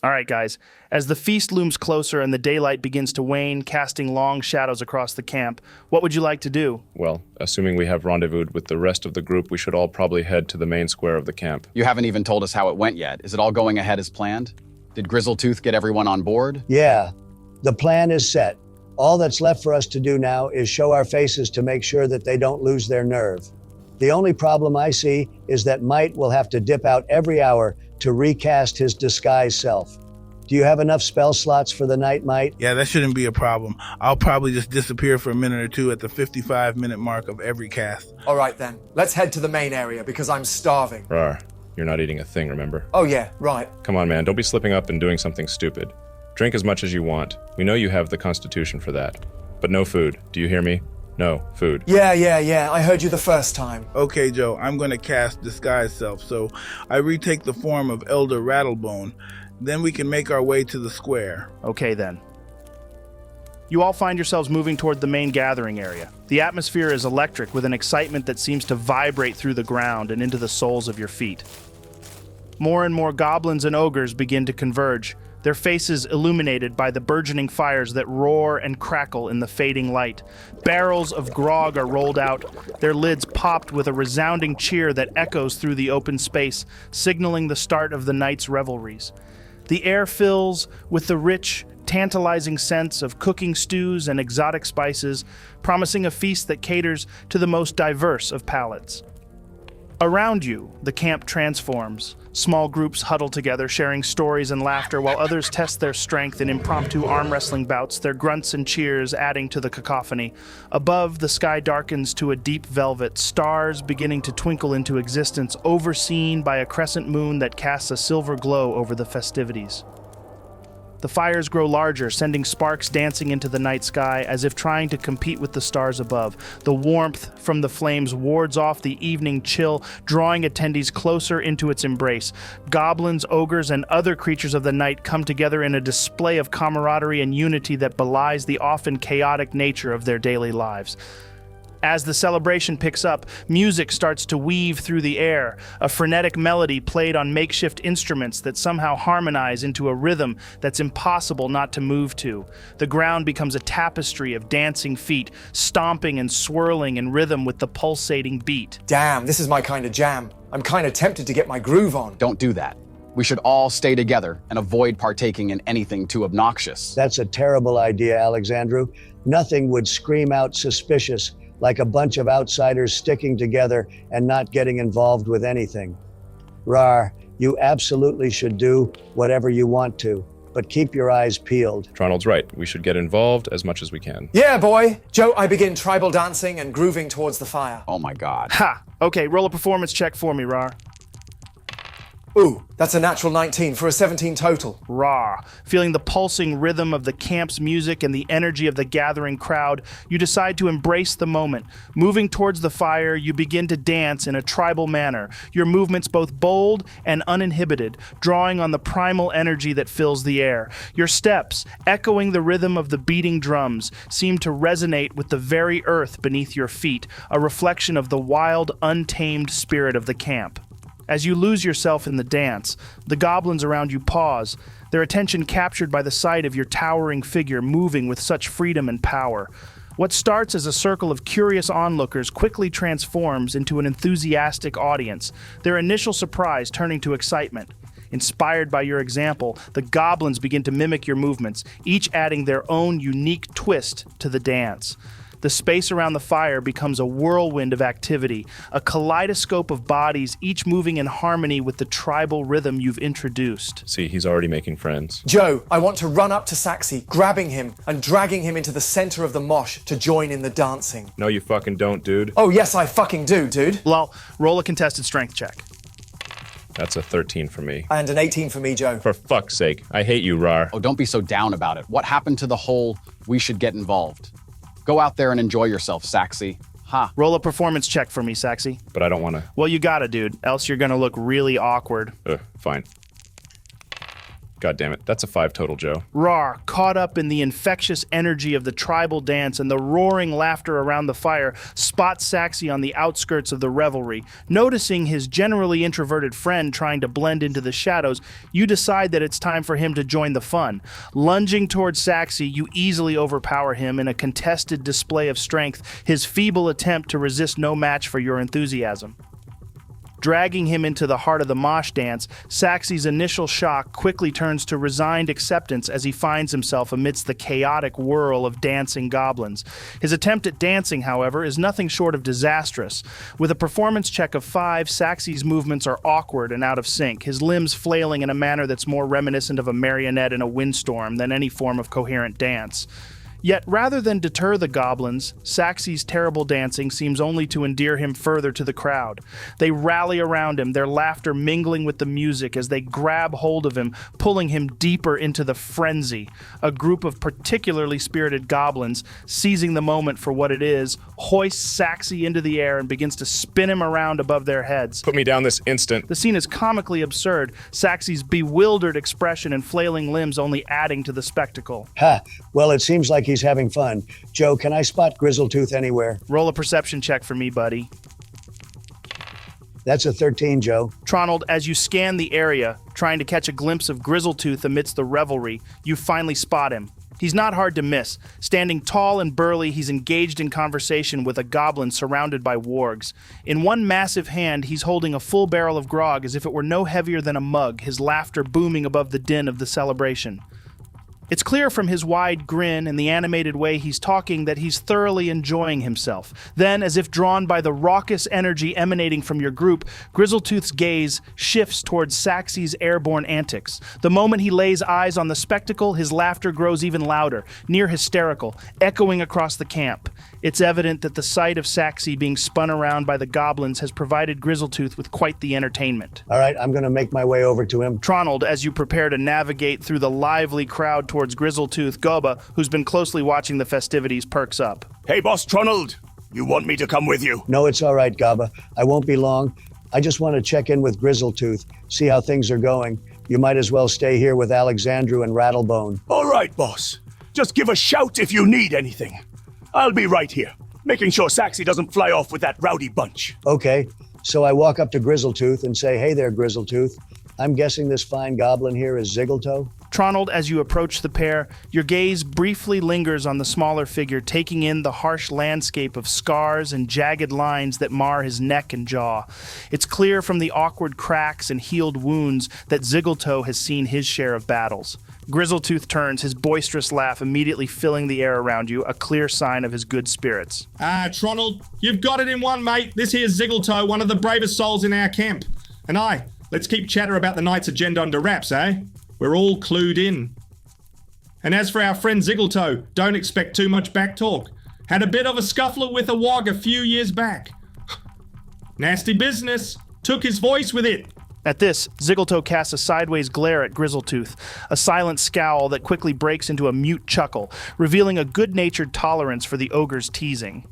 All right, guys. As the feast looms closer and the daylight begins to wane, casting long shadows across the camp, what would you like to do? Well, assuming we have rendezvoused with the rest of the group, we should all probably head to the main square of the camp. You haven't even told us how it went yet. Is it all going ahead as planned? Did Grizzletooth get everyone on board? Yeah, the plan is set. All that's left for us to do now is show our faces to make sure that they don't lose their nerve. The only problem I see is that Mite will have to dip out every hour to recast his disguised self. Do you have enough spell slots for the night, Mite? Yeah, that shouldn't be a problem. I'll probably just disappear for a minute or two at the 55-minute mark of every cast. All right then, let's head to the main area because I'm starving. Raarh, you're not eating a thing, remember? Oh yeah, right. Come on, man, don't be slipping up and doing something stupid. Drink as much as you want. We know you have the constitution for that. But no food. Do you hear me? No food. Yeah, I heard you the first time. Okay, Joe, I'm going to cast Disguise Self, so I retake the form of Elder Rattlebone. Then we can make our way to the square. Okay, then. You all find yourselves moving toward the main gathering area. The atmosphere is electric with an excitement that seems to vibrate through the ground and into the soles of your feet. More and more goblins and ogres begin to converge, their faces illuminated by the burgeoning fires that roar and crackle in the fading light. Barrels of grog are rolled out, their lids popped with a resounding cheer that echoes through the open space, signaling the start of the night's revelries. The air fills with the rich, tantalizing scents of cooking stews and exotic spices, promising a feast that caters to the most diverse of palates. Around you, the camp transforms. Small groups huddle together, sharing stories and laughter, while others test their strength in impromptu arm wrestling bouts, their grunts and cheers adding to the cacophony. Above, the sky darkens to a deep velvet, stars beginning to twinkle into existence, overseen by a crescent moon that casts a silver glow over the festivities. The fires grow larger, sending sparks dancing into the night sky as if trying to compete with the stars above. The warmth from the flames wards off the evening chill, drawing attendees closer into its embrace. Goblins, ogres, and other creatures of the night come together in a display of camaraderie and unity that belies the often chaotic nature of their daily lives. As the celebration picks up, music starts to weave through the air, a frenetic melody played on makeshift instruments that somehow harmonize into a rhythm that's impossible not to move to. The ground becomes a tapestry of dancing feet, stomping and swirling in rhythm with the pulsating beat. Damn, this is my kind of jam. I'm kind of tempted to get my groove on. Don't do that. We should all stay together and avoid partaking in anything too obnoxious. That's a terrible idea, Alexandrew. Nothing would scream out suspicious like a bunch of outsiders sticking together and not getting involved with anything. Raarh, you absolutely should do whatever you want to, but keep your eyes peeled. Tronald's right. We should get involved as much as we can. Yeah, boy. Joe, I begin tribal dancing and grooving towards the fire. Oh my God. Ha! Okay, roll a performance check for me, Raarh. Ooh, that's a natural 19 for a 17 total. Raarh. Feeling the pulsing rhythm of the camp's music and the energy of the gathering crowd, you decide to embrace the moment. Moving towards the fire, you begin to dance in a tribal manner, your movements both bold and uninhibited, drawing on the primal energy that fills the air. Your steps, echoing the rhythm of the beating drums, seem to resonate with the very earth beneath your feet, a reflection of the wild, untamed spirit of the camp. As you lose yourself in the dance, the goblins around you pause, their attention captured by the sight of your towering figure moving with such freedom and power. What starts as a circle of curious onlookers quickly transforms into an enthusiastic audience, their initial surprise turning to excitement. Inspired by your example, the goblins begin to mimic your movements, each adding their own unique twist to the dance. The space around the fire becomes a whirlwind of activity, a kaleidoscope of bodies, each moving in harmony with the tribal rhythm you've introduced. See, he's already making friends. Joe, I want to run up to Saxy, grabbing him and dragging him into the center of the mosh to join in the dancing. No, you fucking don't, dude. Oh, yes, I fucking do, dude. Lol, roll a contested strength check. That's a 13 for me. And an 18 for me, Joe. For fuck's sake, I hate you, Raarh. Oh, don't be so down about it. What happened to the whole we should get involved? Go out there and enjoy yourself, Saxy. Ha. Roll a performance check for me, Saxy. But I don't want to. Well, you gotta, dude, else you're gonna look really awkward. Fine. God damn it, that's a 5 total, Joe. Raarh, caught up in the infectious energy of the tribal dance and the roaring laughter around the fire, spots Saxy on the outskirts of the revelry. Noticing his generally introverted friend trying to blend into the shadows, you decide that it's time for him to join the fun. Lunging towards Saxy, you easily overpower him in a contested display of strength, his feeble attempt to resist no match for your enthusiasm. Dragging him into the heart of the mosh dance, Saxy's initial shock quickly turns to resigned acceptance as he finds himself amidst the chaotic whirl of dancing goblins. His attempt at dancing, however, is nothing short of disastrous. With a performance check of 5, Saxy's movements are awkward and out of sync, his limbs flailing in a manner that's more reminiscent of a marionette in a windstorm than any form of coherent dance. Yet, rather than deter the goblins, Saxy's terrible dancing seems only to endear him further to the crowd. They rally around him, their laughter mingling with the music as they grab hold of him, pulling him deeper into the frenzy. A group of particularly spirited goblins, seizing the moment for what it is, hoists Saxy into the air and begins to spin him around above their heads. Put me down this instant. The scene is comically absurd, Saxy's bewildered expression and flailing limbs only adding to the spectacle. Ha! Well, it seems like he's having fun. Joe, can I spot Grizzletooth anywhere? Roll a perception check for me, buddy. That's a 13, Joe. Tronald, as you scan the area, trying to catch a glimpse of Grizzletooth amidst the revelry, you finally spot him. He's not hard to miss. Standing tall and burly, he's engaged in conversation with a goblin surrounded by wargs. In one massive hand, he's holding a full barrel of grog as if it were no heavier than a mug, his laughter booming above the din of the celebration. It's clear from his wide grin and the animated way he's talking that he's thoroughly enjoying himself. Then, as if drawn by the raucous energy emanating from your group, Grizzletooth's gaze shifts towards Saxy's airborne antics. The moment he lays eyes on the spectacle, his laughter grows even louder, near hysterical, echoing across the camp. It's evident that the sight of Saxy being spun around by the goblins has provided Grizzletooth with quite the entertainment. All right, I'm going to make my way over to him. Tronald, as you prepare to navigate through the lively crowd towards Grizzletooth, Goba, who's been closely watching the festivities, perks up. Hey, Boss Tronald, you want me to come with you? No, it's all right, Gaba. I won't be long. I just want to check in with Grizzletooth, see how things are going. You might as well stay here with Alexandrew and Rattlebone. All right, boss. Just give a shout if you need anything. I'll be right here, making sure Saxy doesn't fly off with that rowdy bunch. Okay, so I walk up to Grizzletooth and say, hey there, Grizzletooth. I'm guessing this fine goblin here is Ziggletoe? Tronald, as you approach the pair, your gaze briefly lingers on the smaller figure, taking in the harsh landscape of scars and jagged lines that mar his neck and jaw. It's clear from the awkward cracks and healed wounds that Ziggletoe has seen his share of battles. Grizzletooth turns, his boisterous laugh immediately filling the air around you, a clear sign of his good spirits. Tronald, you've got it in one, mate. This here's Ziggletoe, one of the bravest souls in our camp. And let's keep chatter about the night's agenda under wraps, eh? We're all clued in. And as for our friend Ziggletoe, don't expect too much back talk. Had a bit of a scuffle with a wog a few years back. Nasty business. Took his voice with it. At this, Ziggletoe casts a sideways glare at Grizzletooth, a silent scowl that quickly breaks into a mute chuckle, revealing a good-natured tolerance for the ogre's teasing.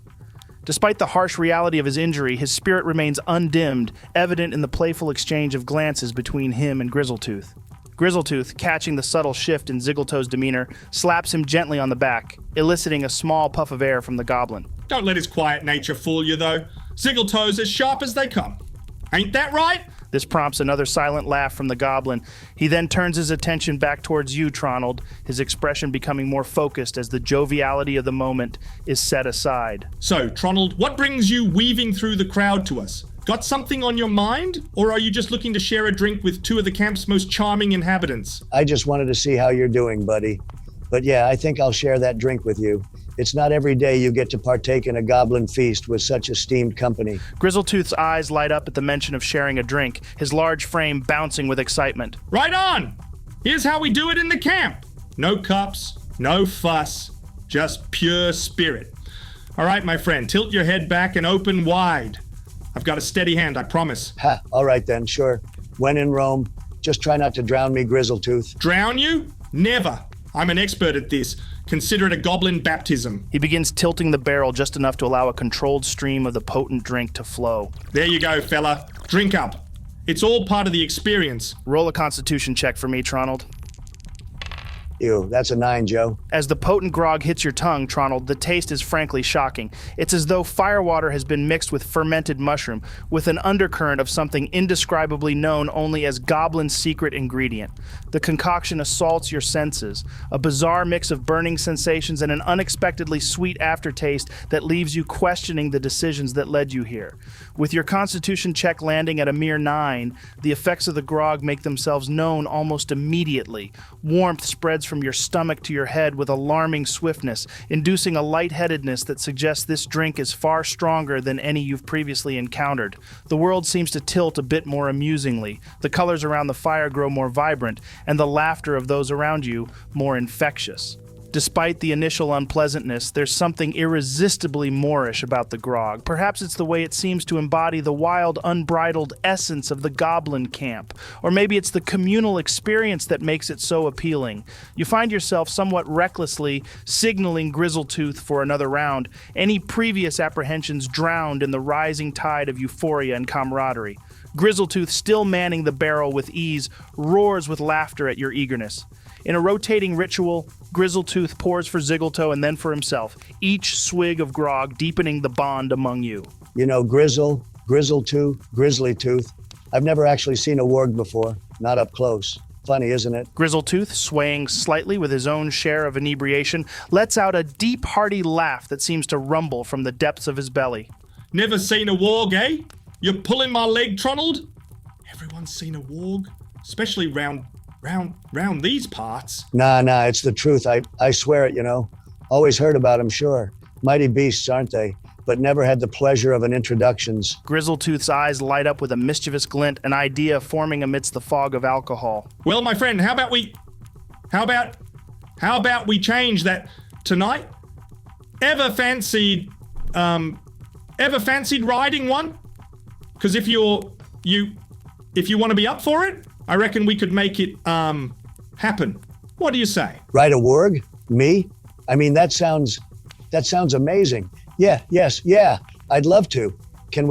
Despite the harsh reality of his injury, his spirit remains undimmed, evident in the playful exchange of glances between him and Grizzletooth. Grizzletooth, catching the subtle shift in Ziggletoe's demeanor, slaps him gently on the back, eliciting a small puff of air from the goblin. Don't let his quiet nature fool you, though. Ziggletoe's as sharp as they come. Ain't that right? This prompts another silent laugh from the goblin. He then turns his attention back towards you, Tronald, his expression becoming more focused as the joviality of the moment is set aside. So, Tronald, what brings you weaving through the crowd to us? Got something on your mind? Or are you just looking to share a drink with two of the camp's most charming inhabitants? I just wanted to see how you're doing, buddy. But yeah, I think I'll share that drink with you. It's not every day you get to partake in a goblin feast with such esteemed company. Grizzletooth's eyes light up at the mention of sharing a drink, his large frame bouncing with excitement. Right on! Here's how we do it in the camp. No cups, no fuss, just pure spirit. All right, my friend, tilt your head back and open wide. I've got a steady hand, I promise. Ha, all right then, sure. When in Rome, just try not to drown me, Grizzletooth. Drown you? Never. I'm an expert at this. Consider it a goblin baptism. He begins tilting the barrel just enough to allow a controlled stream of the potent drink to flow. There you go, fella. Drink up. It's all part of the experience. Roll a constitution check for me, Tronald. Ew, that's a 9, Joe. As the potent grog hits your tongue, Tronald, the taste is frankly shocking. It's as though firewater has been mixed with fermented mushroom, with an undercurrent of something indescribably known only as Goblin's secret ingredient. The concoction assaults your senses, a bizarre mix of burning sensations and an unexpectedly sweet aftertaste that leaves you questioning the decisions that led you here. With your constitution check landing at a mere 9, the effects of the grog make themselves known almost immediately. Warmth spreads from your stomach to your head with alarming swiftness, inducing a lightheadedness that suggests this drink is far stronger than any you've previously encountered. The world seems to tilt a bit more amusingly. The colors around the fire grow more vibrant, and the laughter of those around you more infectious. Despite the initial unpleasantness, there's something irresistibly Moorish about the grog. Perhaps it's the way it seems to embody the wild, unbridled essence of the goblin camp. Or maybe it's the communal experience that makes it so appealing. You find yourself somewhat recklessly signaling Grizzletooth for another round, any previous apprehensions drowned in the rising tide of euphoria and camaraderie. Grizzletooth, still manning the barrel with ease, roars with laughter at your eagerness. In a rotating ritual, Grizzletooth pours for Ziggletoe and then for himself, each swig of grog deepening the bond among you. You know, Grizzletooth, Grizzly Tooth. I've never actually seen a warg before, not up close. Funny, isn't it? Grizzletooth, swaying slightly with his own share of inebriation, lets out a deep, hearty laugh that seems to rumble from the depths of his belly. Never seen a warg, eh? You're pulling my leg, Tronald? Everyone's seen a warg, especially round these parts. Nah, it's the truth. I swear it, you know. Always heard about them, sure. Mighty beasts, aren't they? But never had the pleasure of an introductions. Grizzletooth's eyes light up with a mischievous glint, an idea forming amidst the fog of alcohol. Well, my friend, how about we change that tonight? Ever fancied riding one? Because if you want to be up for it, I reckon we could make it happen. What do you say? Ride a warg? Me? I mean, that sounds amazing. Yeah. I'd love to. Can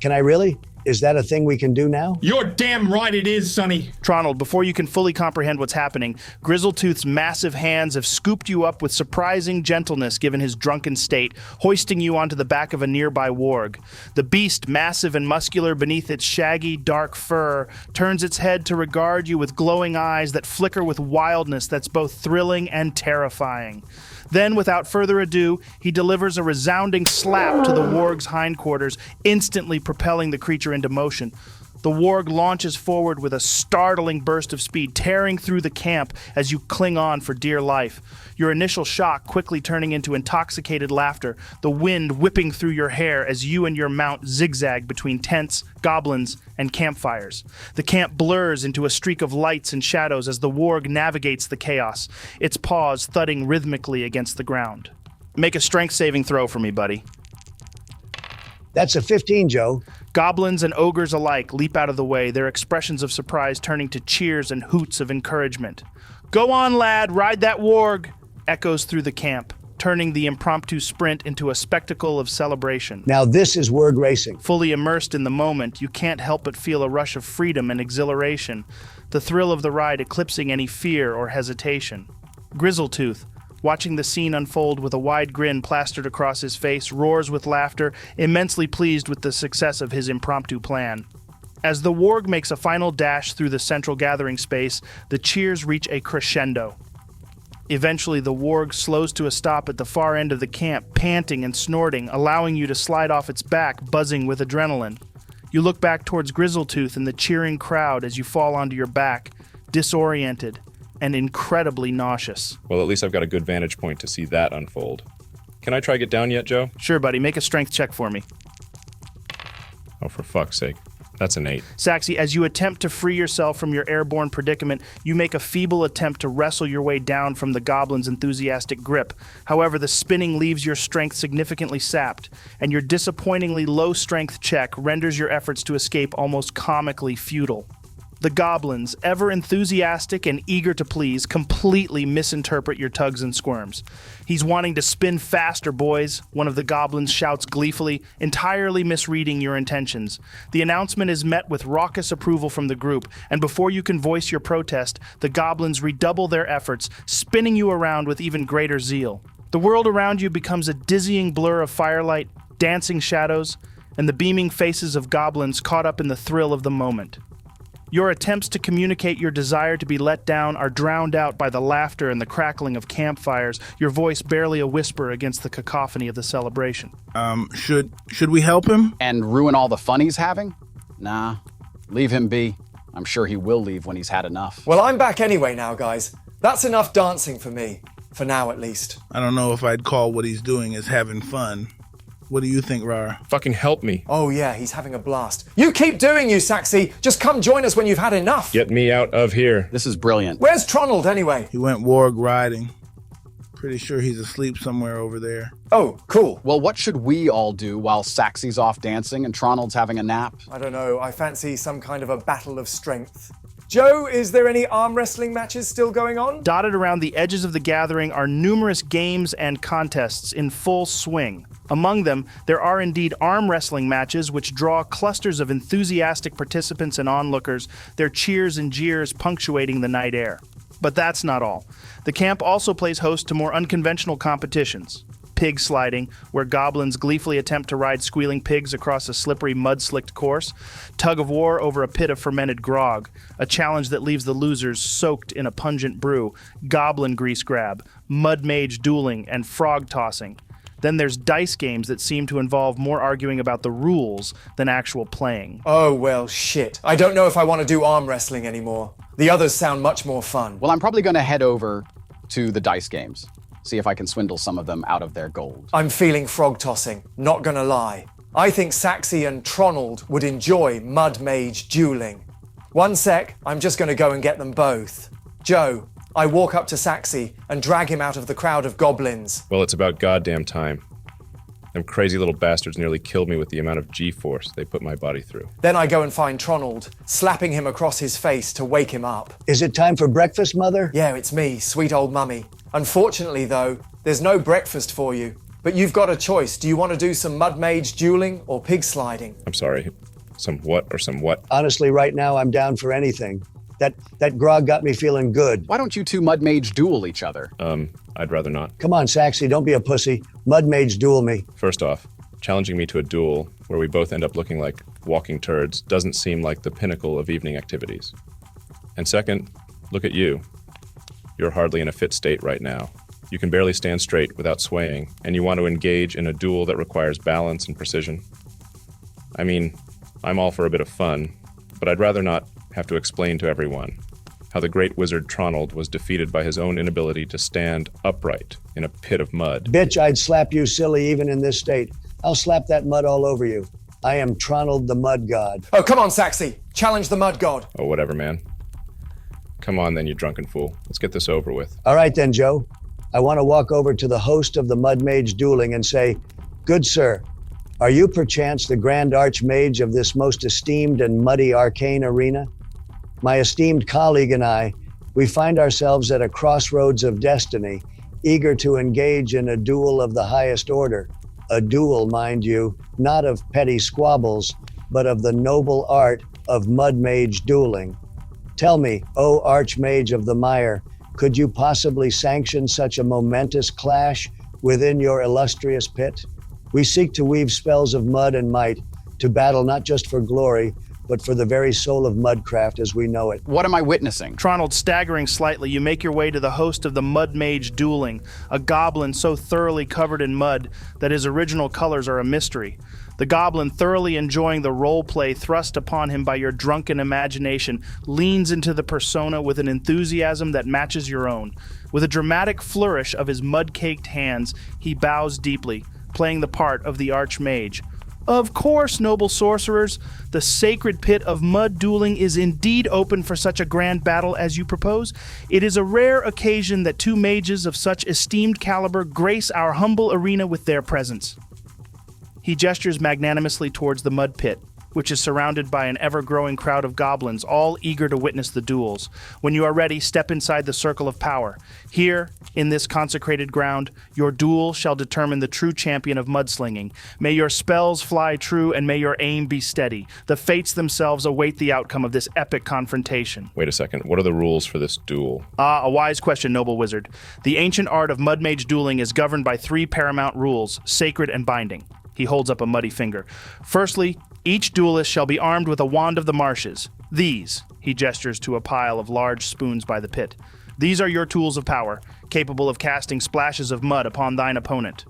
I really? Is that a thing we can do now? You're damn right it is, Sonny. Tronald, before you can fully comprehend what's happening, Grizzletooth's massive hands have scooped you up with surprising gentleness given his drunken state, hoisting you onto the back of a nearby warg. The beast, massive and muscular beneath its shaggy, dark fur, turns its head to regard you with glowing eyes that flicker with wildness that's both thrilling and terrifying. Then, without further ado, he delivers a resounding slap to the warg's hindquarters, instantly propelling the creature into motion. The warg launches forward with a startling burst of speed, tearing through the camp as you cling on for dear life. Your initial shock quickly turning into intoxicated laughter, the wind whipping through your hair as you and your mount zigzag between tents, goblins, and campfires. The camp blurs into a streak of lights and shadows as the warg navigates the chaos, its paws thudding rhythmically against the ground. Make a strength saving throw for me, buddy. That's a 15, Joe. Goblins and ogres alike leap out of the way, their expressions of surprise turning to cheers and hoots of encouragement. "Go on, lad, ride that warg," echoes through the camp, turning the impromptu sprint into a spectacle of celebration. Now this is warg racing. Fully immersed in the moment, you can't help but feel a rush of freedom and exhilaration, the thrill of the ride eclipsing any fear or hesitation. Grizzletooth, watching the scene unfold with a wide grin plastered across his face, roars with laughter, immensely pleased with the success of his impromptu plan. As the warg makes a final dash through the central gathering space, the cheers reach a crescendo. Eventually, the warg slows to a stop at the far end of the camp, panting and snorting, allowing you to slide off its back, buzzing with adrenaline. You look back towards Grizzletooth and the cheering crowd as you fall onto your back, disoriented and incredibly nauseous. Well, at least I've got a good vantage point to see that unfold. Can I try get down yet, Joe? Sure, buddy. Make a strength check for me. Oh, for fuck's sake. That's an 8. Saxy, as you attempt to free yourself from your airborne predicament, you make a feeble attempt to wrestle your way down from the goblin's enthusiastic grip. However, the spinning leaves your strength significantly sapped, and your disappointingly low strength check renders your efforts to escape almost comically futile. The goblins, ever enthusiastic and eager to please, completely misinterpret your tugs and squirms. "He's wanting to spin faster, boys," one of the goblins shouts gleefully, entirely misreading your intentions. The announcement is met with raucous approval from the group, and before you can voice your protest, the goblins redouble their efforts, spinning you around with even greater zeal. The world around you becomes a dizzying blur of firelight, dancing shadows, and the beaming faces of goblins caught up in the thrill of the moment. Your attempts to communicate your desire to be let down are drowned out by the laughter and the crackling of campfires, your voice barely a whisper against the cacophony of the celebration. Should we help him? And ruin all the fun he's having? Nah, leave him be. I'm sure he will leave when he's had enough. Well, I'm back anyway now, guys. That's enough dancing for me. For now, at least. I don't know if I'd call what he's doing as having fun. What do you think, Raarh? Fucking help me. Oh yeah, he's having a blast. You keep doing you, Saxy. Just come join us when you've had enough. Get me out of here. This is brilliant. Where's Tronald anyway? He went warg riding. Pretty sure he's asleep somewhere over there. Oh, cool. Well, what should we all do while Saxy's off dancing and Tronald's having a nap? I don't know. I fancy some kind of a battle of strength. Joe, is there any arm wrestling matches still going on? Dotted around the edges of the gathering are numerous games and contests in full swing. Among them, there are indeed arm wrestling matches which draw clusters of enthusiastic participants and onlookers, their cheers and jeers punctuating the night air. But that's not all. The camp also plays host to more unconventional competitions. Pig sliding, where goblins gleefully attempt to ride squealing pigs across a slippery, mud-slicked course. Tug of war over a pit of fermented grog, a challenge that leaves the losers soaked in a pungent brew. Goblin grease grab, mud mage dueling, and frog tossing. Then there's dice games that seem to involve more arguing about the rules than actual playing. Oh, well, shit. I don't know if I want to do arm wrestling anymore. The others sound much more fun. Well, I'm probably going to head over to the dice games. See if I can swindle some of them out of their gold. I'm feeling frog tossing, not gonna lie. I think Saxy and Tronald would enjoy mud mage dueling. One sec, I'm just gonna go and get them both. Joe, I walk up to Saxy and drag him out of the crowd of goblins. Well, it's about goddamn time. Them crazy little bastards nearly killed me with the amount of G-force they put my body through. Then I go and find Tronald, slapping him across his face to wake him up. Is it time for breakfast, Mother? Yeah, it's me, sweet old mummy. Unfortunately, though, there's no breakfast for you. But you've got a choice. Do you want to do some mud mage dueling or pig sliding? I'm sorry. Some what or some what? Honestly, right now, I'm down for anything. That grog got me feeling good. Why don't you two mud mage duel each other? I'd rather not. Come on, Saxy, don't be a pussy. Mud mage duel me. First off, challenging me to a duel where we both end up looking like walking turds doesn't seem like the pinnacle of evening activities. And second, look at you. You're hardly in a fit state right now. You can barely stand straight without swaying, and you want to engage in a duel that requires balance and precision. I mean, I'm all for a bit of fun, but I'd rather not have to explain to everyone how the great wizard Tronald was defeated by his own inability to stand upright in a pit of mud. Bitch, I'd slap you silly even in this state. I'll slap that mud all over you. I am Tronald the Mud God. Oh, come on, Saxy. Challenge the mud god. Oh, whatever, man. Come on then, you drunken fool. Let's get this over with. All right then, Joe. I want to walk over to the host of the Mud Mage dueling and say, "Good sir, are you perchance the grand archmage of this most esteemed and muddy arcane arena? My esteemed colleague and I, we find ourselves at a crossroads of destiny, eager to engage in a duel of the highest order. A duel, mind you, not of petty squabbles, but of the noble art of mud mage dueling. Tell me, O Archmage of the Mire, could you possibly sanction such a momentous clash within your illustrious pit? We seek to weave spells of mud and might, to battle not just for glory, but for the very soul of mudcraft as we know it." What am I witnessing? Tronald staggering slightly, you make your way to the host of the Mud Mage dueling, a goblin so thoroughly covered in mud that his original colors are a mystery. The goblin, thoroughly enjoying the role play thrust upon him by your drunken imagination, leans into the persona with an enthusiasm that matches your own. With a dramatic flourish of his mud-caked hands, he bows deeply, playing the part of the Archmage. "Of course, noble sorcerers, the sacred pit of mud dueling is indeed open for such a grand battle as you propose. It is a rare occasion that two mages of such esteemed caliber grace our humble arena with their presence." He gestures magnanimously towards the mud pit, which is surrounded by an ever-growing crowd of goblins, all eager to witness the duels. When you are ready, step inside the circle of power. Here, in this consecrated ground, your duel shall determine the true champion of mudslinging. May your spells fly true, and may your aim be steady. The fates themselves await the outcome of this epic confrontation. Wait a second, what are the rules for this duel? A wise question, noble wizard. The ancient art of mud mage dueling is governed by 3 paramount rules, sacred and binding. He holds up a muddy finger. Firstly, each duelist shall be armed with a wand of the marshes. These, he gestures to a pile of large spoons by the pit. These are your tools of power, capable of casting splashes of mud upon thine opponent.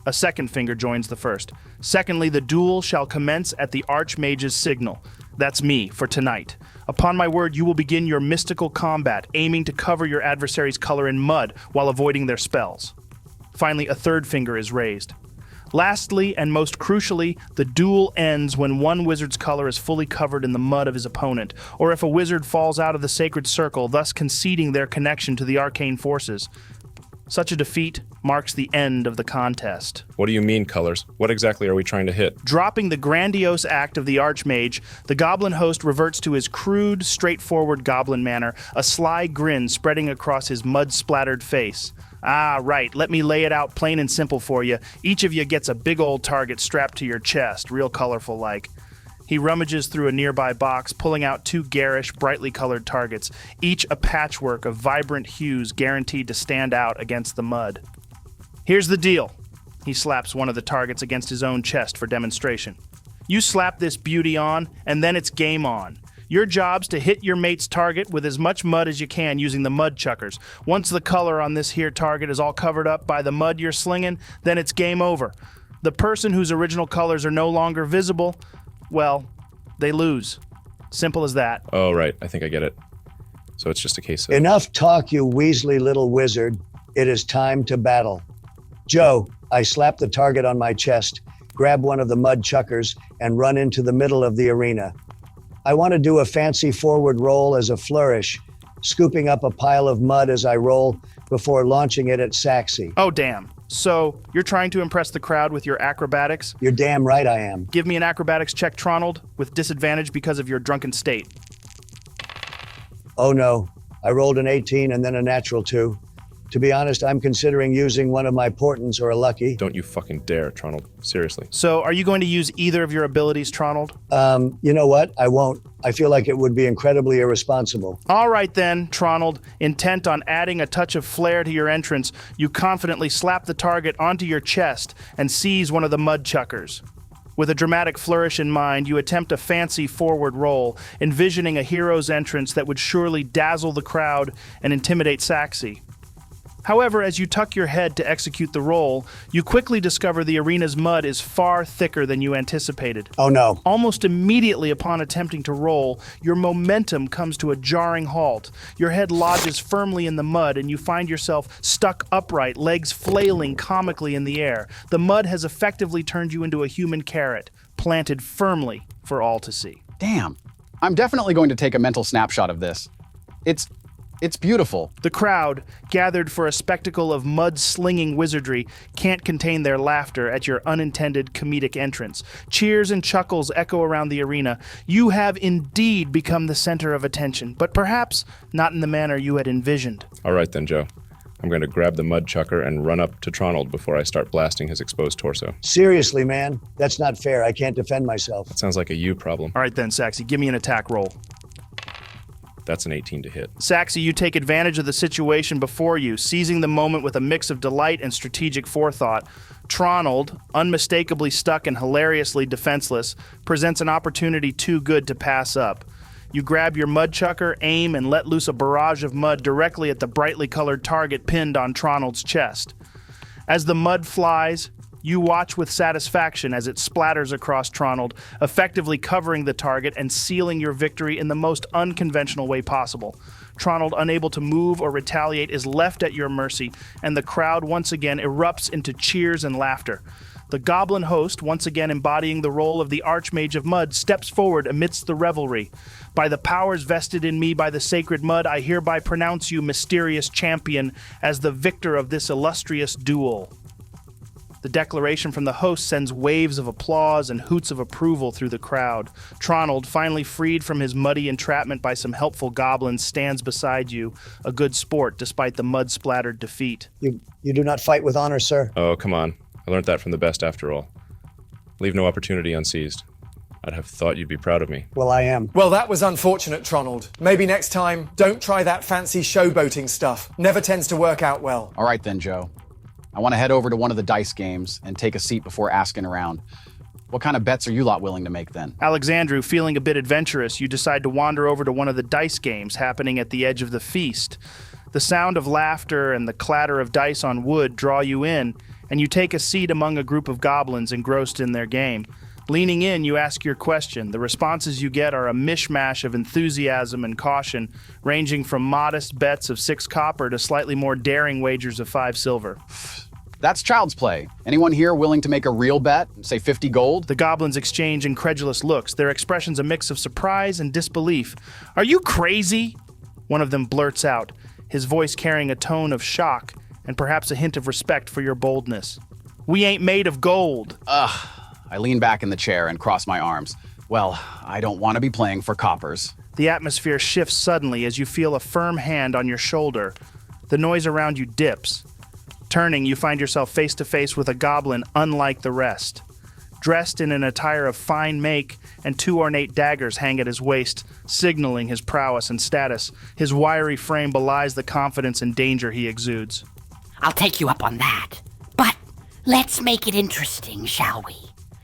A second finger joins the first. Secondly, the duel shall commence at the Archmage's signal. That's me, for tonight. Upon my word, you will begin your mystical combat, aiming to cover your adversary's color in mud while avoiding their spells. Finally, a third finger is raised. Lastly, and most crucially, the duel ends when one wizard's color is fully covered in the mud of his opponent, or if a wizard falls out of the sacred circle, thus conceding their connection to the arcane forces. Such a defeat marks the end of the contest. What do you mean, colors? What exactly are we trying to hit? Dropping the grandiose act of the Archmage, the goblin host reverts to his crude, straightforward goblin manner, a sly grin spreading across his mud-splattered face. Ah, right. Let me lay it out plain and simple for you. Each of you gets a big old target strapped to your chest, real colorful like. He rummages through a nearby box, pulling out 2 garish, brightly colored targets, each a patchwork of vibrant hues guaranteed to stand out against the mud. Here's the deal. He slaps one of the targets against his own chest for demonstration. You slap this beauty on, and then it's game on. Your job's to hit your mate's target with as much mud as you can using the mud chuckers. Once the color on this here target is all covered up by the mud you're slinging, then it's game over. The person whose original colors are no longer visible, well, they lose. Simple as that. Oh, right, I think I get it. So it's just a case of... Enough talk, you Weasley little wizard. It is time to battle. Joe, I slap the target on my chest, grab one of the mud chuckers, and run into the middle of the arena. I want to do a fancy forward roll as a flourish, scooping up a pile of mud as I roll before launching it at Saxy. Oh, damn. So, you're trying to impress the crowd with your acrobatics? You're damn right I am. Give me an acrobatics check, Tronald, with disadvantage because of your drunken state. Oh no, I rolled an 18 and then a natural 2. To be honest, I'm considering using one of my portents or a lucky. Don't you fucking dare, Tronald. Seriously. So, are you going to use either of your abilities, Tronald? You know what? I won't. I feel like it would be incredibly irresponsible. All right then, Tronald. Intent on adding a touch of flair to your entrance, you confidently slap the target onto your chest and seize one of the mud chuckers. With a dramatic flourish in mind, you attempt a fancy forward roll, envisioning a hero's entrance that would surely dazzle the crowd and intimidate Saxy. However, as you tuck your head to execute the roll, you quickly discover the arena's mud is far thicker than you anticipated. Oh no. Almost immediately upon attempting to roll, your momentum comes to a jarring halt. Your head lodges firmly in the mud and you find yourself stuck upright, legs flailing comically in the air. The mud has effectively turned you into a human carrot, planted firmly for all to see. Damn. I'm definitely going to take a mental snapshot of this. It's beautiful. The crowd, gathered for a spectacle of mud-slinging wizardry, can't contain their laughter at your unintended comedic entrance. Cheers and chuckles echo around the arena. You have indeed become the center of attention, but perhaps not in the manner you had envisioned. All right then, Joe. I'm going to grab the mud chucker and run up to Tronald before I start blasting his exposed torso. Seriously, man. That's not fair. I can't defend myself. That sounds like a you problem. All right then, Saxy, give me an attack roll. That's an 18 to hit. Saxy, you take advantage of the situation before you, seizing the moment with a mix of delight and strategic forethought. Tronald, unmistakably stuck and hilariously defenseless, presents an opportunity too good to pass up. You grab your mud chucker, aim, and let loose a barrage of mud directly at the brightly colored target pinned on Tronald's chest. As the mud flies, you watch with satisfaction as it splatters across Tronald, effectively covering the target and sealing your victory in the most unconventional way possible. Tronald, unable to move or retaliate, is left at your mercy, and the crowd once again erupts into cheers and laughter. The goblin host, once again embodying the role of the Archmage of Mud, steps forward amidst the revelry. By the powers vested in me by the sacred mud, I hereby pronounce you mysterious champion as the victor of this illustrious duel. The declaration from the host sends waves of applause and hoots of approval through the crowd. Tronald, finally freed from his muddy entrapment by some helpful goblins, stands beside you, a good sport despite the mud-splattered defeat. You do not fight with honor, sir. Oh, come on. I learned that from the best after all. Leave no opportunity unseized. I'd have thought you'd be proud of me. Well, I am. Well, that was unfortunate, Tronald. Maybe next time, don't try that fancy showboating stuff. Never tends to work out well. All right then, Joe. I want to head over to one of the dice games and take a seat before asking around. What kind of bets are you lot willing to make then? Alexandrew, feeling a bit adventurous, you decide to wander over to one of the dice games happening at the edge of the feast. The sound of laughter and the clatter of dice on wood draw you in, and you take a seat among a group of goblins engrossed in their game. Leaning in, you ask your question. The responses you get are a mishmash of enthusiasm and caution, ranging from modest bets of 6 copper to slightly more daring wagers of 5 silver. That's child's play. Anyone here willing to make a real bet? Say 50 gold? The goblins exchange incredulous looks, their expressions a mix of surprise and disbelief. Are you crazy? One of them blurts out, his voice carrying a tone of shock and perhaps a hint of respect for your boldness. We ain't made of gold. I lean back in the chair and cross my arms. Well, I don't want to be playing for coppers. The atmosphere shifts suddenly as you feel a firm hand on your shoulder. The noise around you dips. Turning, you find yourself face to face with a goblin unlike the rest. Dressed in an attire of fine make, and 2 ornate daggers hang at his waist, signaling his prowess and status. His wiry frame belies the confidence and danger he exudes. I'll take you up on that. But let's make it interesting, shall we?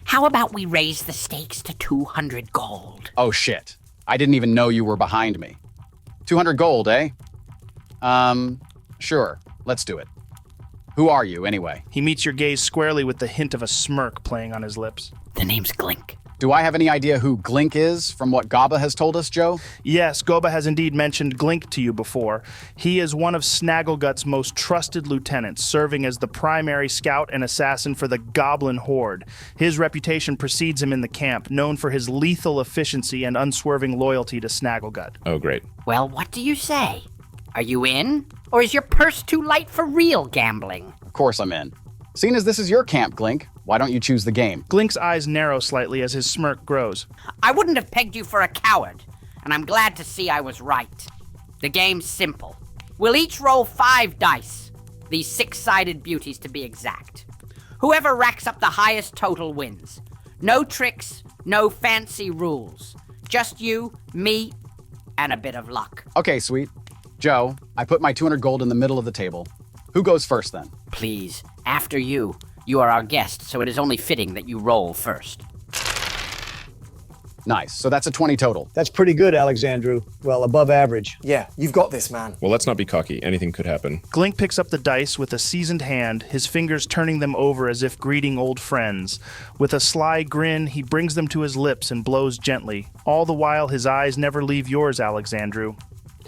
How about we raise the stakes to 200 gold? Oh shit. I didn't even know you were behind me. 200 gold, eh? Sure. Let's do it. Who are you, anyway? He meets your gaze squarely with the hint of a smirk playing on his lips. The name's Glink. Do I have any idea who Glink is from what Gaba has told us, Joe? Yes, Goba has indeed mentioned Glink to you before. He is one of Snagglegut's most trusted lieutenants, serving as the primary scout and assassin for the Goblin Horde. His reputation precedes him in the camp, known for his lethal efficiency and unswerving loyalty to Snagglegut. Oh, great. Well, what do you say? Are you in? Or is your purse too light for real gambling? Of course I'm in. Seeing as this is your camp, Glink, why don't you choose the game? Glink's eyes narrow slightly as his smirk grows. I wouldn't have pegged you for a coward, and I'm glad to see I was right. The game's simple. We'll each roll 5 dice, these 6-sided beauties to be exact. Whoever racks up the highest total wins. No tricks, no fancy rules. Just you, me, and a bit of luck. Okay, sweet. Joe, I put my 200 gold in the middle of the table. Who goes first, then? Please, after you. You are our guest, so it is only fitting that you roll first. Nice. So that's a 20 total. That's pretty good, Alexandrew. Well, above average. Yeah, you've got this, man. Well, let's not be cocky. Anything could happen. Glink picks up the dice with a seasoned hand, his fingers turning them over as if greeting old friends. With a sly grin, he brings them to his lips and blows gently. All the while, his eyes never leave yours, Alexandrew.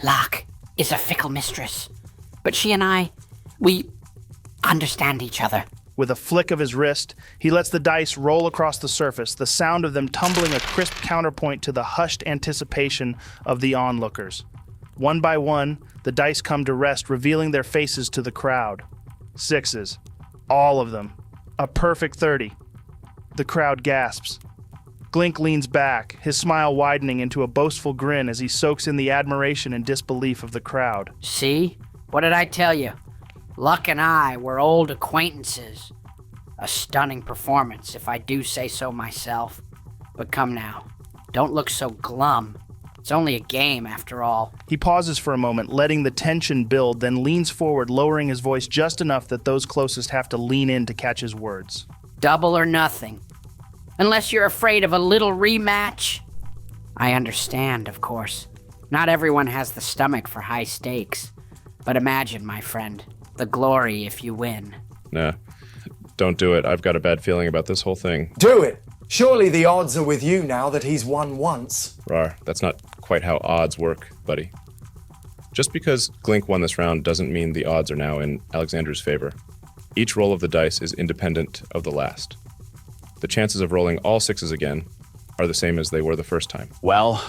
Luck is a fickle mistress, but she and I, we understand each other. With a flick of his wrist, he lets the dice roll across the surface, the sound of them tumbling a crisp counterpoint to the hushed anticipation of the onlookers. One by one, the dice come to rest, revealing their faces to the crowd. 6s. All of them. A perfect 30. The crowd gasps. Glink leans back, his smile widening into a boastful grin as he soaks in the admiration and disbelief of the crowd. See? What did I tell you? Luck and I were old acquaintances. A stunning performance, if I do say so myself. But come now, don't look so glum. It's only a game, after all. He pauses for a moment, letting the tension build, then leans forward, lowering his voice just enough that those closest have to lean in to catch his words. Double or nothing. Unless you're afraid of a little rematch. I understand, of course. Not everyone has the stomach for high stakes. But imagine, my friend, the glory if you win. Nah, don't do it. I've got a bad feeling about this whole thing. Do it! Surely the odds are with you now that he's won once. Raarh, that's not quite how odds work, buddy. Just because Glink won this round doesn't mean the odds are now in Alexandrew's favor. Each roll of the dice is independent of the last. The chances of rolling all 6s again are the same as they were the first time. Well,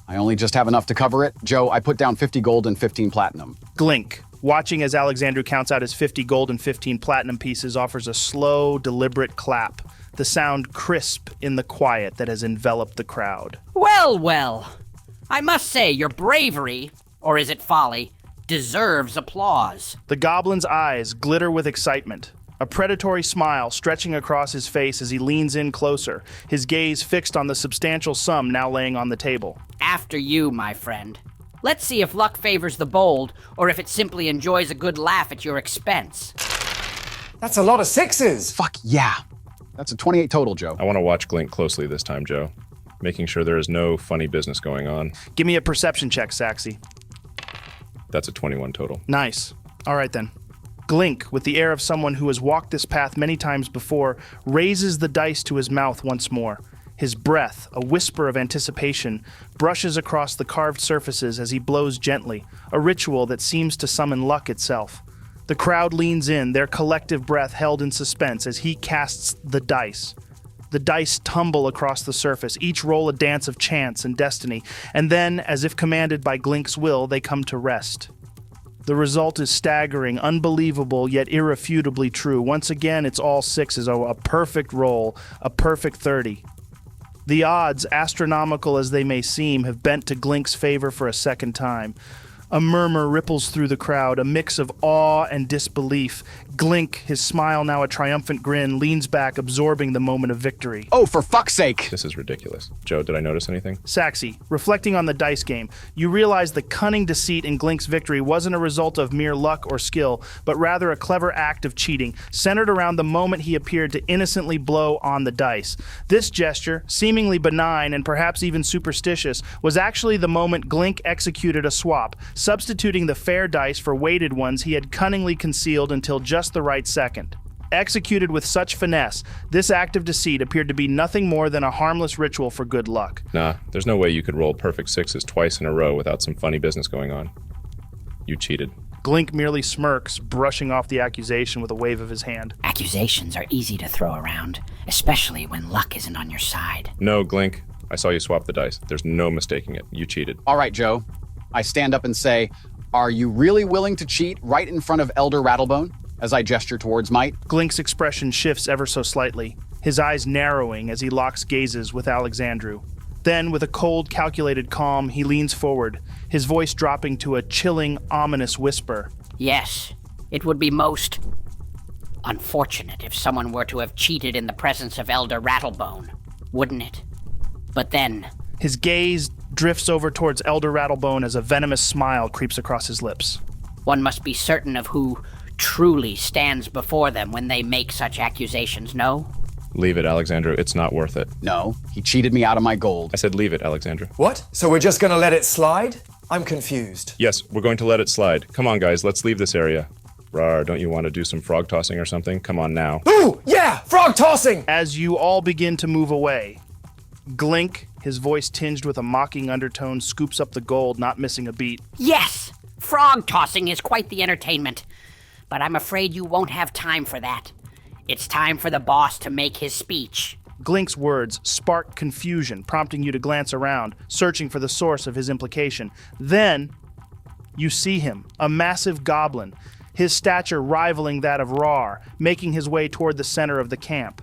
I only just have enough to cover it. Joe, I put down 50 gold and 15 platinum. Glink, Watching as Alexandrew counts out his 50 gold and 15 platinum pieces offers a slow, deliberate clap, the sound crisp in the quiet that has enveloped the crowd. Well, well. I must say, your bravery, or is it folly, deserves applause. The goblin's eyes glitter with excitement, a predatory smile stretching across his face as he leans in closer, his gaze fixed on the substantial sum now laying on the table. After you, my friend. Let's see if luck favors the bold, or if it simply enjoys a good laugh at your expense. That's a lot of sixes. Fuck yeah. That's a 28 total, Joe. I want to watch Glink closely this time, Joe, making sure there is no funny business going on. Give me a perception check, Saxy. That's a 21 total. Nice. All right then. Glink, with the air of someone who has walked this path many times before, raises the dice to his mouth once more. His breath, a whisper of anticipation, brushes across the carved surfaces as he blows gently, a ritual that seems to summon luck itself. The crowd leans in, their collective breath held in suspense as he casts the dice. The dice tumble across the surface, each roll a dance of chance and destiny, and then, as if commanded by Glink's will, they come to rest. The result is staggering, unbelievable, yet irrefutably true. Once again, it's all sixes, a perfect roll, a perfect 30. The odds, astronomical as they may seem, have bent to Glink's favor for a second time. A murmur ripples through the crowd, a mix of awe and disbelief. Glink, his smile now a triumphant grin, leans back, absorbing the moment of victory. Oh, for fuck's sake! This is ridiculous. Joe, did I notice anything? Saxy, reflecting on the dice game, you realize the cunning deceit in Glink's victory wasn't a result of mere luck or skill, but rather a clever act of cheating, centered around the moment he appeared to innocently blow on the dice. This gesture, seemingly benign and perhaps even superstitious, was actually the moment Glink executed a swap, substituting the fair dice for weighted ones he had cunningly concealed until just the right second. Executed with such finesse, this act of deceit appeared to be nothing more than a harmless ritual for good luck. Nah, there's no way you could roll perfect sixes twice in a row without some funny business going on. You cheated. Glink merely smirks, brushing off the accusation with a wave of his hand. Accusations are easy to throw around, especially when luck isn't on your side. No, Glink. I saw you swap the dice. There's no mistaking it. You cheated. All right, Joe. I stand up and say, are you really willing to cheat right in front of Elder Rattlebone? As I gesture towards Might. Glink's expression shifts ever so slightly, his eyes narrowing as he locks gazes with Alexandrew. Then, with a cold, calculated calm, he leans forward, his voice dropping to a chilling, ominous whisper. Yes, it would be most unfortunate if someone were to have cheated in the presence of Elder Rattlebone, wouldn't it? But then... His gaze drifts over towards Elder Rattlebone as a venomous smile creeps across his lips. One must be certain of who truly stands before them when they make such accusations, no? Leave it, Alexandrew. It's not worth it. No, he cheated me out of my gold. I said leave it, Alexandrew. What? So we're just gonna let it slide? I'm confused. Yes, we're going to let it slide. Come on, guys, let's leave this area. Raarh, don't you want to do some frog tossing or something? Come on now. Ooh, yeah! Frog tossing! As you all begin to move away, Glink, his voice tinged with a mocking undertone, scoops up the gold, not missing a beat. Yes! Frog tossing is quite the entertainment. But I'm afraid you won't have time for that. It's time for the boss to make his speech. Glink's words spark confusion, prompting you to glance around, searching for the source of his implication. Then, you see him, a massive goblin, his stature rivaling that of Raarh, making his way toward the center of the camp.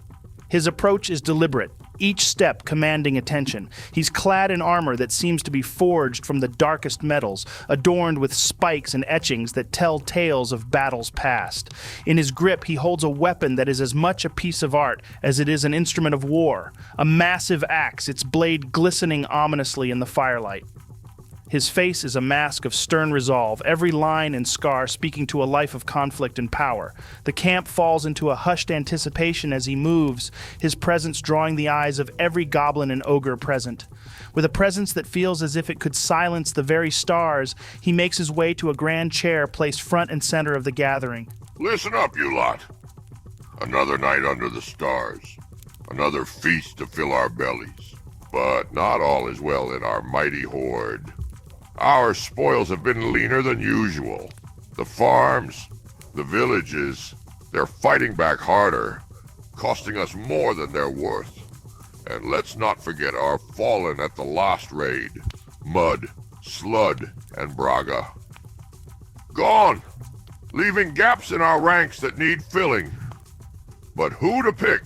His approach is deliberate, each step commanding attention. He's clad in armor that seems to be forged from the darkest metals, adorned with spikes and etchings that tell tales of battles past. In his grip, he holds a weapon that is as much a piece of art as it is an instrument of war, a massive axe, its blade glistening ominously in the firelight. His face is a mask of stern resolve, every line and scar speaking to a life of conflict and power. The camp falls into a hushed anticipation as he moves, his presence drawing the eyes of every goblin and ogre present. With a presence that feels as if it could silence the very stars, he makes his way to a grand chair placed front and center of the gathering. Listen up, you lot. Another night under the stars. Another feast to fill our bellies. But not all is well in our mighty horde. Our spoils have been leaner than usual. The farms, the villages, they're fighting back harder, costing us more than they're worth. And let's not forget our fallen at the last raid, Mud, Slud, and Braga. Gone! leaving gaps in our ranks that need filling. But who to pick?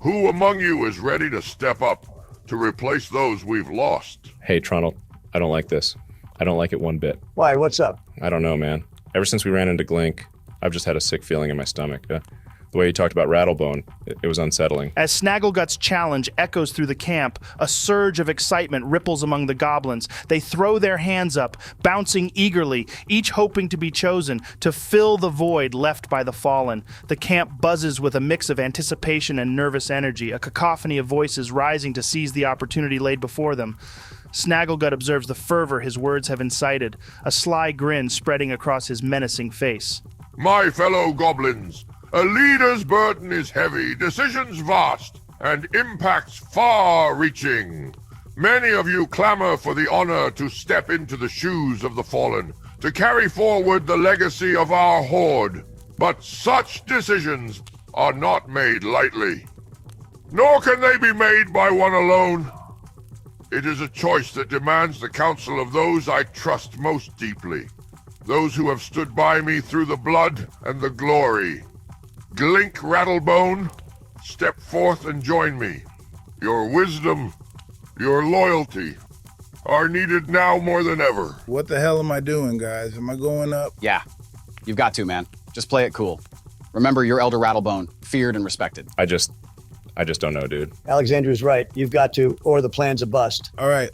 Who among you is ready to step up to replace those we've lost? Hey, Tronald, I don't like this. I don't like it one bit. Why? What's up? I don't know, man. Ever since we ran into Glink, I've just had a sick feeling in my stomach. The way you talked about Rattlebone, it was unsettling. As Snagglegut's challenge echoes through the camp, a surge of excitement ripples among the goblins. They throw their hands up, bouncing eagerly, each hoping to be chosen to fill the void left by the fallen. The camp buzzes with a mix of anticipation and nervous energy, a cacophony of voices rising to seize the opportunity laid before them. Snagglegut observes the fervor his words have incited, a sly grin spreading across his menacing face. My fellow goblins, a leader's burden is heavy, decisions vast, and impacts far-reaching. Many of you clamor for the honor to step into the shoes of the fallen, to carry forward the legacy of our horde. But such decisions are not made lightly, nor can they be made by one alone. It is a choice that demands the counsel of those I trust most deeply, those who have stood by me through the blood and the glory. Glink Rattlebone, step forth and join me. Your wisdom, your loyalty are needed now more than ever. What the hell am I doing, guys? Am I going up? Yeah, you've got to, man. Just play it cool. Remember, you're Elder Rattlebone, feared and respected. I just don't know, dude. Alexandrew's right. You've got to, or the plan's a bust. All right.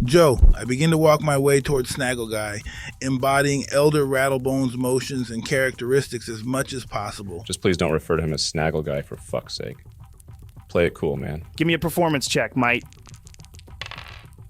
Joe, I begin to walk my way towards Snaggle Guy, embodying Elder Rattlebone's motions and characteristics as much as possible. Just please don't refer to him as Snaggle Guy, for fuck's sake. Play it cool, man. Give me a performance check, Mite.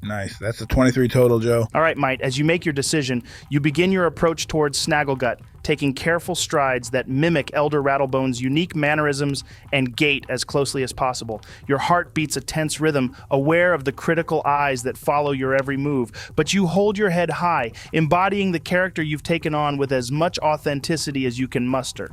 Nice. That's a 23 total, Joe. All right, Mite, as you make your decision, you begin your approach towards Snagglegut, taking careful strides that mimic Elder Rattlebone's unique mannerisms and gait as closely as possible. Your heart beats a tense rhythm, aware of the critical eyes that follow your every move, but you hold your head high, embodying the character you've taken on with as much authenticity as you can muster.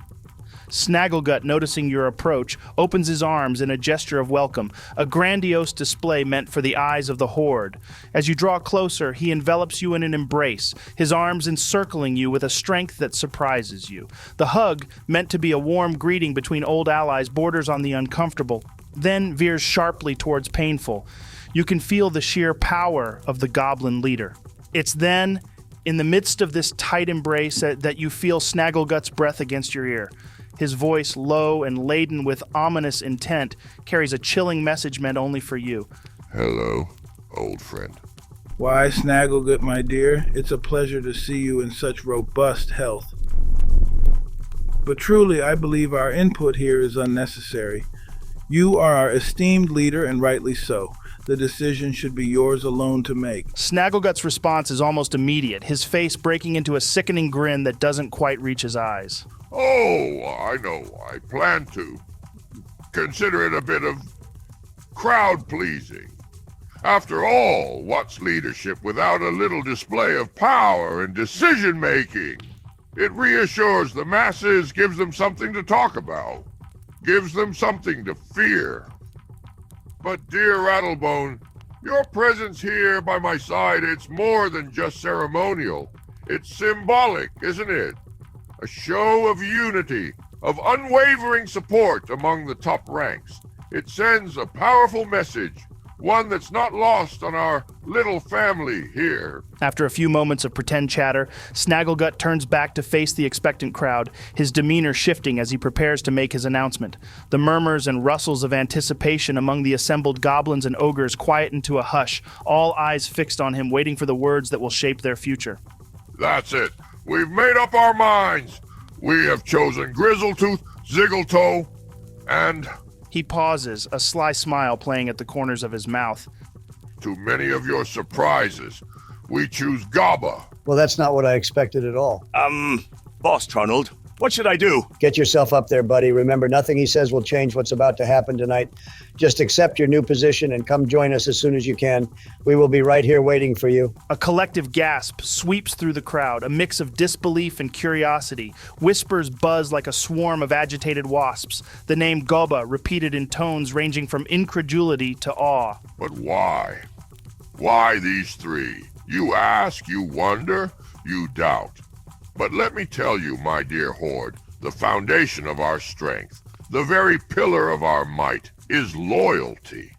Snagglegut, noticing your approach, opens his arms in a gesture of welcome, a grandiose display meant for the eyes of the horde. As you draw closer, he envelops you in an embrace, his arms encircling you with a strength that surprises you. The hug, meant to be a warm greeting between old allies, borders on the uncomfortable, then veers sharply towards painful. You can feel the sheer power of the goblin leader. It's then, in the midst of this tight embrace, that you feel Snagglegut's breath against your ear. His voice, low and laden with ominous intent, carries a chilling message meant only for you. Hello, old friend. Why, Snagglegut, my dear, it's a pleasure to see you in such robust health. But truly, I believe our input here is unnecessary. You are our esteemed leader, and rightly so. The decision should be yours alone to make. Snagglegut's response is almost immediate, his face breaking into a sickening grin that doesn't quite reach his eyes. Oh, I know. I plan to. Consider it a bit of crowd-pleasing. After all, what's leadership without a little display of power and decision-making? It reassures the masses, gives them something to talk about, gives them something to fear. But dear Rattlebone, your presence here by my side, it's more than just ceremonial. It's symbolic, isn't it? A show of unity, of unwavering support among the top ranks. It sends a powerful message, one that's not lost on our little family here. After a few moments of pretend chatter, Snagglegut turns back to face the expectant crowd, his demeanor shifting as he prepares to make his announcement. The murmurs and rustles of anticipation among the assembled goblins and ogres quieten to a hush, all eyes fixed on him, waiting for the words that will shape their future. That's it. We've made up our minds. We have chosen Grizzletooth, Ziggletoe, and... He pauses, a sly smile playing at the corners of his mouth. To many of your surprises, we choose Gaba. Well, that's not what I expected at all. Boss Tronald, what should I do? Get yourself up there, buddy. Remember, nothing he says will change what's about to happen tonight. Just accept your new position and come join us as soon as you can. We will be right here waiting for you. A collective gasp sweeps through the crowd, a mix of disbelief and curiosity. Whispers buzz like a swarm of agitated wasps. The name Goba repeated in tones ranging from incredulity to awe. But why? Why these three? You ask, you wonder, you doubt. But let me tell you, my dear Horde, the foundation of our strength, the very pillar of our might, is loyalty.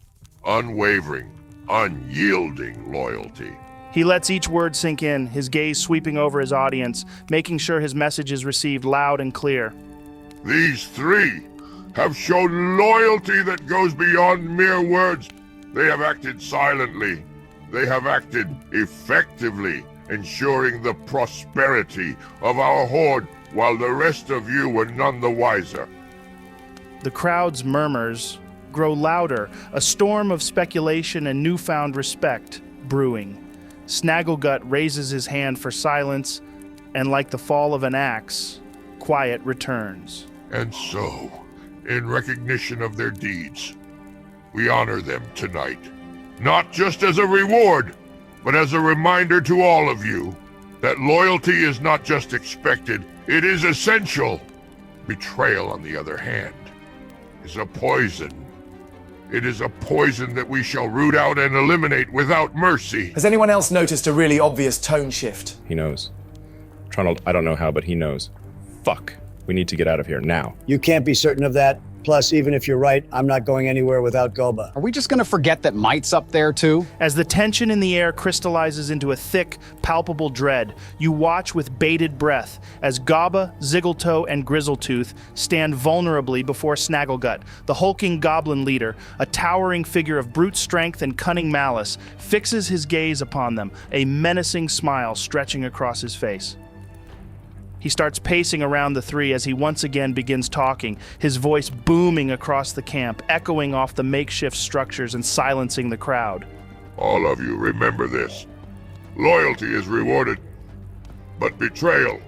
Unwavering, unyielding loyalty. He lets each word sink in, his gaze sweeping over his audience, making sure his message is received loud and clear. These three have shown loyalty that goes beyond mere words. They have acted silently. They have acted effectively, ensuring the prosperity of our Horde, while the rest of you were none the wiser. The crowd's murmurs grow louder, a storm of speculation and newfound respect brewing. Snagglegut raises his hand for silence, and like the fall of an axe, quiet returns. And so, in recognition of their deeds, we honor them tonight. Not just as a reward, but as a reminder to all of you that loyalty is not just expected, it is essential. Betrayal, on the other hand, is a poison. It is a poison that we shall root out and eliminate without mercy. Has anyone else noticed a really obvious tone shift? He knows. Tronald, I don't know how, but he knows. Fuck. We need to get out of here now. You can't be certain of that. Plus, even if you're right, I'm not going anywhere without Goba. Are we just gonna forget that Might's up there too? As the tension in the air crystallizes into a thick, palpable dread, you watch with bated breath as Goba, Ziggletoe, and Grizzletooth stand vulnerably before Snagglegut, the hulking goblin leader, a towering figure of brute strength and cunning malice, fixes his gaze upon them, a menacing smile stretching across his face. He starts pacing around the three as he once again begins talking, his voice booming across the camp, echoing off the makeshift structures and silencing the crowd. All of you remember this. Loyalty is rewarded, but betrayal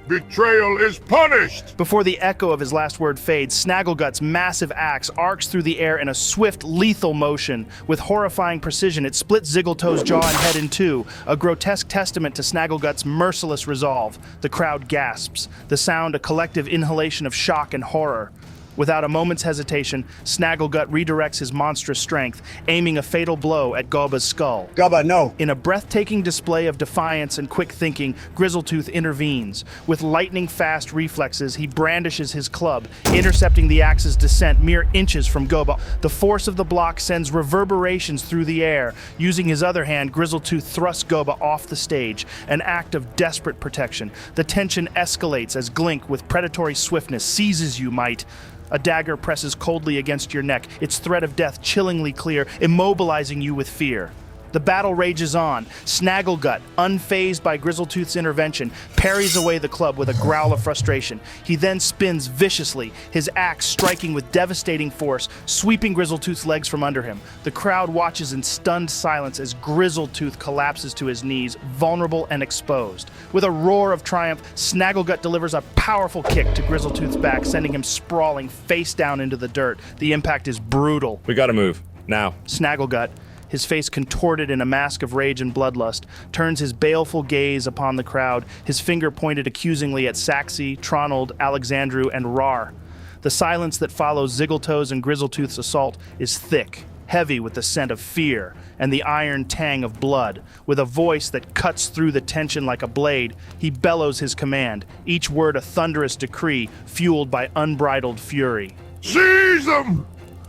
is punished! Before the echo of his last word fades, Snagglegut's massive axe arcs through the air in a swift, lethal motion. With horrifying precision, it splits Ziggletoe's jaw and head in two, a grotesque testament to Snagglegut's merciless resolve. The crowd gasps, the sound a collective inhalation of shock and horror. Without a moment's hesitation, Snagglegut redirects his monstrous strength, aiming a fatal blow at Goba's skull. Goba, no! In a breathtaking display of defiance and quick thinking, Grizzletooth intervenes. With lightning-fast reflexes, he brandishes his club, intercepting the axe's descent mere inches from Goba. The force of the block sends reverberations through the air. Using his other hand, Grizzletooth thrusts Goba off the stage, an act of desperate protection. The tension escalates as Glink, with predatory swiftness, seizes you, Might. A dagger presses coldly against your neck, its threat of death chillingly clear, immobilizing you with fear. The battle rages on. Snagglegut, unfazed by Grizzletooth's intervention, parries away the club with a growl of frustration. He then spins viciously, his axe striking with devastating force, sweeping Grizzletooth's legs from under him. The crowd watches in stunned silence as Grizzletooth collapses to his knees, vulnerable and exposed. With a roar of triumph, Snagglegut delivers a powerful kick to Grizzletooth's back, sending him sprawling face down into the dirt. The impact is brutal. We gotta move. Now. Snagglegut, his face contorted in a mask of rage and bloodlust, turns his baleful gaze upon the crowd, his finger pointed accusingly at Saxy, Tronald, Alexandrew, and Raarh. The silence that follows Ziggletoe's and Grizzletooth's assault is thick, heavy with the scent of fear and the iron tang of blood. With a voice that cuts through the tension like a blade, he bellows his command, each word a thunderous decree fueled by unbridled fury. Seize them!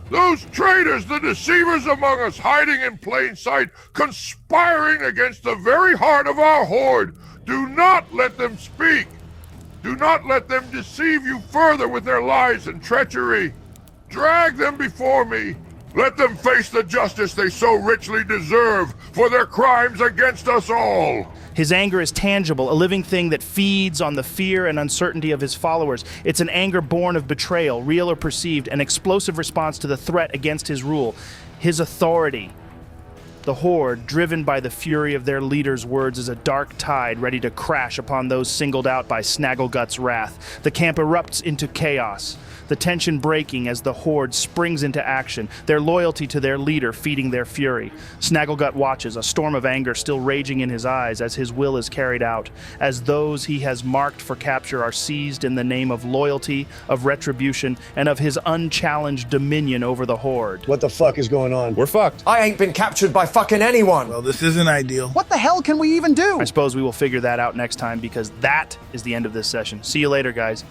Those traitors, the deceivers among us, hiding in plain sight, conspiring against the very heart of our Horde. Do not let them speak. Do not let them deceive you further with their lies and treachery. Drag them before me. Let them face the justice they so richly deserve for their crimes against us all. His anger is tangible, a living thing that feeds on the fear and uncertainty of his followers. It's an anger born of betrayal, real or perceived, an explosive response to the threat against his rule, his authority. The Horde, driven by the fury of their leader's words, is a dark tide ready to crash upon those singled out by Snagglegut's wrath. The camp erupts into chaos, the tension breaking as the Horde springs into action, their loyalty to their leader feeding their fury. Snagglegut watches, a storm of anger still raging in his eyes as his will is carried out, as those he has marked for capture are seized in the name of loyalty, of retribution, and of his unchallenged dominion over the Horde. What the fuck is going on? We're fucked. I ain't been captured by fucking anyone. Well, this isn't ideal. What the hell can we even do? I suppose we will figure that out next time because that is the end of this session. See you later, guys.